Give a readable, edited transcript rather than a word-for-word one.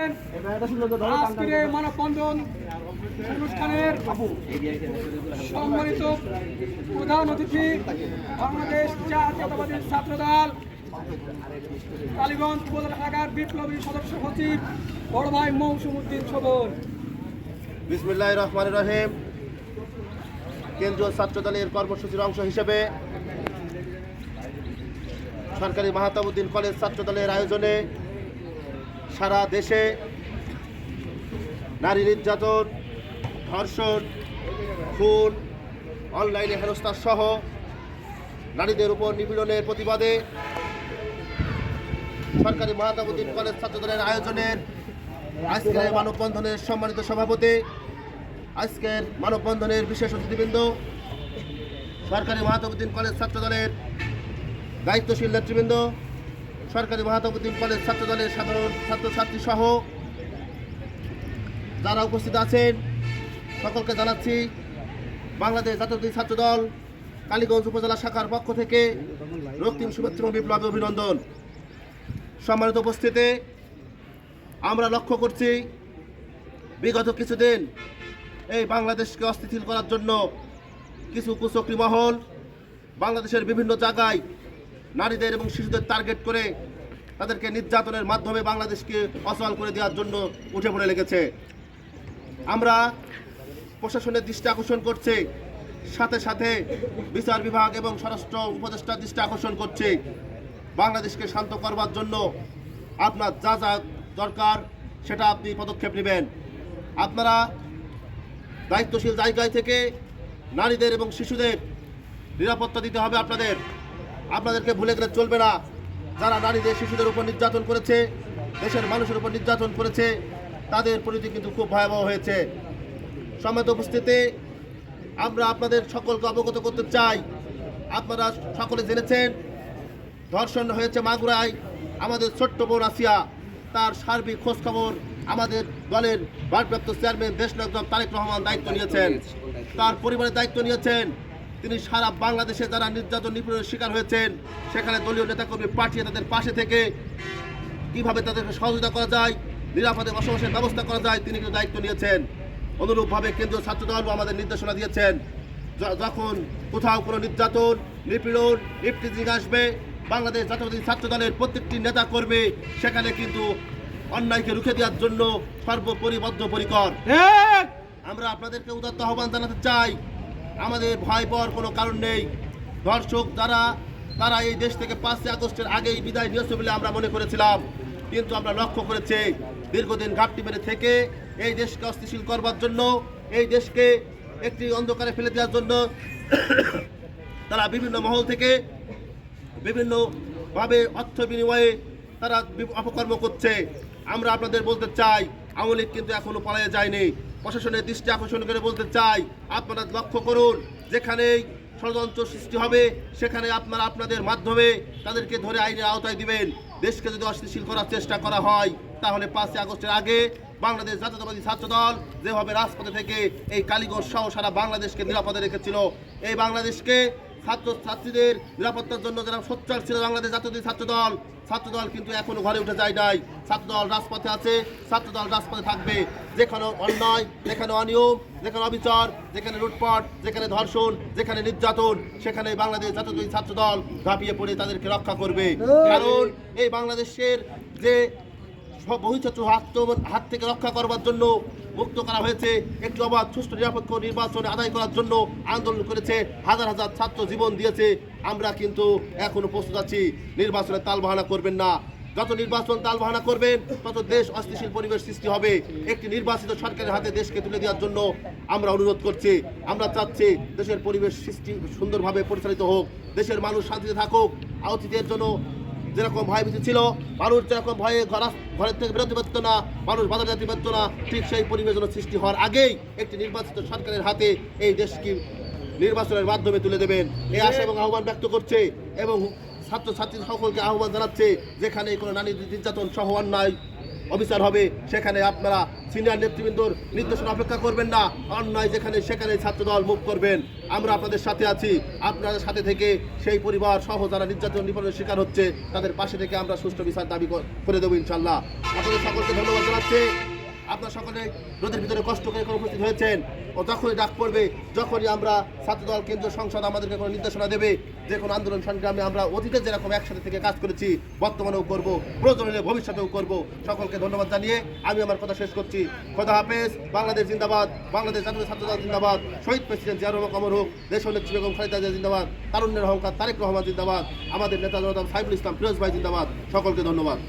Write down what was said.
করছেন আজকের মানববন্ধন অনুষ্ঠানের সম্মানিত প্রধান অতিথি বাংলাদেশ জাতীয়তাবাদী ছাত্রদল কালীগঞ্জ উপজেলা শাখার বিপ্লবী সদস্য সচিব বড় ভাই মৌসুম উদ্দিন শোভন। বিসমিল্লাহির রহমানির রহিম। কেন্দ্রীয় ছাত্রদলের কর্মসূচির অংশ হিসেবে সরকারি মাহতাবউদ্দিন কলেজ ছাত্রদলের আয়োজনে সারা দেশে নারী নির্যাতন, ধর্ষণ, খুন, অনলাইনে হেনস্থা সহ নারীদের উপর নিপীড়নের প্রতিবাদে সরকারি মাহতাবউদ্দিন কলেজ ছাত্রদলের আয়োজনের আজকের মানববন্ধনের সম্মানিত সভাপতি, আজকের মানববন্ধনের বিশেষ অতিথিবৃন্দ, সরকারি মাহতাবউদ্দিন কলেজ ছাত্রদলের দায়িত্বশীল নেতৃবৃন্দ, সরকারি মাহতাবউদ্দিন কলেজ ছাত্রদলের সাধারণ ছাত্রছাত্রী সহ যারা উপস্থিত আছেন সকলকে জানাচ্ছি বাংলাদেশ জাতীয়তাবাদী ছাত্রদল কালীগঞ্জ উপজেলা শাখার পক্ষ থেকে রক্তিম শুভেচ্ছা এবং বিপ্লবী অভিনন্দন। সম্মানিত উপস্থিতি, আমরা লক্ষ্য করছি বিগত কিছুদিন এই বাংলাদেশকে অস্থিতিশীল করার জন্য কিছু কুচক্রী মহল বাংলাদেশের বিভিন্ন জায়গায় নারীদের এবং শিশুদের টার্গেট করে তাদেরকে নির্যাতনের মাধ্যমে বাংলাদেশকে অচল করে দেওয়ার জন্য উঠে পড়ে লেগেছে। আমরা প্রশাসনের দৃষ্টি আকর্ষণ করছি, সাথে সাথে বিচার বিভাগ এবং স্বরাষ্ট্র উপদেষ্টার দৃষ্টি আকর্ষণ করছি বাংলাদেশকে শান্ত করবার জন্য আপনার যা যা দরকার সেটা আপনি পদক্ষেপ নেবেন। আপনারা দায়িত্বশীল জায়গায় থেকে নারীদের এবং শিশুদের নিরাপত্তা দিতে হবে। আপনাদেরকে ভুলে গেলে চলবে না। যারা নারীদের শিশুদের উপর নির্যাতন করেছে, দেশের মানুষের উপর নির্যাতন করেছে, তাদের পরিণতি কিন্তু খুব ভয়াবহ হয়েছে। সম্মানিত উপস্থিতি, আমরা আপনাদের সকলকে অবগত করতে চাই, আপনারা সকলে জেনেছেন ধর্ষণ হয়েছে মাগুরায়। আমাদের ছোট্ট বোন আসিয়া, তার সার্বিক খোঁজখবর আমাদের দলের ভারপ্রাপ্ত চেয়ারম্যান দেশনায়ক তারেক রহমান দায়িত্ব নিয়েছেন, তার পরিবারের দায়িত্ব নিয়েছেন। তিনি সারা বাংলাদেশে যারা নির্যাতন নিপীড়নের শিকার হয়েছেন সেখানে দলীয় নেতাকর্মী পাঠিয়ে তাদের পাশে থেকে কীভাবে তাদেরকে সহযোগিতা করা যায়, নিরাপদে বসবাসের ব্যবস্থা করা যায়, তিনি কিন্তু দায়িত্ব নিয়েছেন। অনুরূপভাবে কেন্দ্রীয় ছাত্রদলও আমাদের নির্দেশনা দিয়েছেন, যখন কোথাও কোনো নির্যাতন, নিপীড়ন, ইফটিজিং আসবে, বাংলাদেশ জাতীয়তাবাদী ছাত্রদলের প্রত্যেকটি নেতা কর্মী সেখানে কিন্তু অন্যায়কে রুখে দেওয়ার জন্য সর্বোপরি বদ্ধপরিকর। আমরা আপনাদেরকে উদাত্ত আহ্বান জানাতে চাই, আমাদের ভয় পাওয়ার কোনো কারণ নেই। ধর্ষক তারা এই দেশ থেকে 5 আগস্টের আগেই বিদায় নিয়েছে বলে আমরা মনে করেছিলাম, কিন্তু আমরা লক্ষ্য করেছি দীর্ঘদিন ঘাপটি মেরে থেকে এই দেশকে অস্থিতিশীল করবার জন্য, এই দেশকে একটি অন্ধকারে ফেলে দেওয়ার জন্য তারা বিভিন্ন মহল থেকে বিভিন্নভাবে অর্থ বিনিময়ে তারা অপকর্ম করছে। আমরা আপনাদের বলতে চাই, আওয়ামী লীগ কিন্তু এখনো পালিয়ে যায়নি। প্রশাসনের দৃষ্টি আকর্ষণ করে বলতে চাই, আপনারা লক্ষ্য করুন, যেখানেই ষড়যন্ত্র সৃষ্টি হবে সেখানে আপনারা আপনাদের মাধ্যমে তাদেরকে ধরে আইনের আওতায় দিবেন। দেশকে যদি অস্থিতিশীল করার চেষ্টা করা হয় তাহলে 5 আগস্টের আগে বাংলাদেশ জাতীয়তাবাদী ছাত্রদল যেভাবে রাজপথে থেকে এই কালীগঞ্জ সহ সারা বাংলাদেশকে নিরাপদে রেখেছিল, এই বাংলাদেশকে ছাত্রছাত্রীদের নিরাপত্তার জন্য যারা সোচ্চার ছিল বাংলাদেশ জাতীয়তাবাদী ছাত্রদল কিন্তু এখনো ঘরে উঠে যায় নাই। ছাত্রদল রাজপথে আছে, ছাত্রদল রাজপথে থাকবে। যেখানে অন্যায়, যেখানে অনিয়ম, যেখানে অবিচার, যেখানে লুটপাট, যেখানে ধর্ষণ, যেখানে নির্যাতন, সেখানে বাংলাদেশ জাতীয়তাবাদী ছাত্রদল ঝাঁপিয়ে পড়ে তাদেরকে রক্ষা করবে। কারণ এই বাংলাদেশের যে বহিঃশত্রু হাত থেকে রক্ষা করবার জন্য মুক্ত করা হয়েছে, একটি অবাধ সুষ্ঠু নিরপেক্ষ নির্বাচন আদায় করার জন্য আন্দোলন করেছে, হাজার হাজার ছাত্র জীবন দিয়েছে। আমরা কিন্তু এখনো প্রস্তুত আছি। নির্বাচনে তালবাহানা করবেন না। যত নির্বাচন তালবাহানা করবেন তত দেশ অস্থিতিশীল পরিবেশ সৃষ্টি হবে। একটি নির্বাচিত সরকারের হাতে দেশকে তুলে দেওয়ার জন্য আমরা অনুরোধ করছি। আমরা চাচ্ছি দেশের পরিবেশ সৃষ্টি সুন্দরভাবে পরিচালিত হোক, দেশের মানুষ শান্তিতে থাকুক। আহতদের জন্য যেরকম ভয়ভীতি ছিল, মানুষ যেরকম ভয়ে ঘরের থেকে বেরোতে পারত না, মানুষ বাজার যেতে পারত না, ঠিক সেই পরিবেশ সৃষ্টি হওয়ার আগেই একটি নির্বাচিত সরকারের হাতে এই দেশকে নির্বাচনের মাধ্যমে তুলে দেবেন, এই আশা এবং আহ্বান ব্যক্ত করছে। এবং ছাত্রছাত্রী সকলকে আহ্বান জানাচ্ছে, যেখানে কোনো নারী নির্যাতন সহ অন্যায় অফিসার হবে, সেখানে আপনারা সিনিয়র নেতৃবৃন্দর নির্দেশনা অপেক্ষা করবেন না, অন্যায় যেখানে সেখানে ছাত্রদল মুভ করবেন। আমরা আপনাদের সাথে আছি, আপনাদের সাথে থেকে সেই পরিবার সহ যারা নির্যাতন নিপীড়নের শিকার হচ্ছে তাদের পাশে থেকে আমরা সুষ্ঠু বিচার দাবি করে দেবো ইনশাল্লাহ। আপনাদের সকলকে ধন্যবাদ জানাচ্ছি। আপনারা সকলে রোদের ভিতরে কষ্ট করে উপস্থিত হয়েছেন। ও যখনই ডাক পড়বে, যখনই আমরা ছাত্রদল কেন্দ্রীয় সংসদ আমাদেরকে কোনো নির্দেশনা দেবে, যে কোনো আন্দোলন সংগ্রামে আমরা অতীতে যেরকম একসাথে থেকে কাজ করেছি বর্তমানেও করব, প্রয়োজন হলে ভবিষ্যতেও করব। সকলকে ধন্যবাদ জানিয়ে আমি আমার কথা শেষ করছি। খোদা হাফেজ। বাংলাদেশ জিন্দাবাদ, বাংলাদেশ জাতীয় ছাত্রদল জিন্দাবাদ, শহীদ প্রেসিডেন্ট জিয়াউর রহমান অমর হোক, দেশনেত্রী বেগম খালেদা জিয়া জিন্দাবাদ, তারুণ্যের অহংকার তারেক রহমান জিন্দাবাদ, আমাদের নেতা জনাব সাইফুল ইসলাম ফিরোজ ভাই জিন্দাবাদ। সকলকে ধন্যবাদ।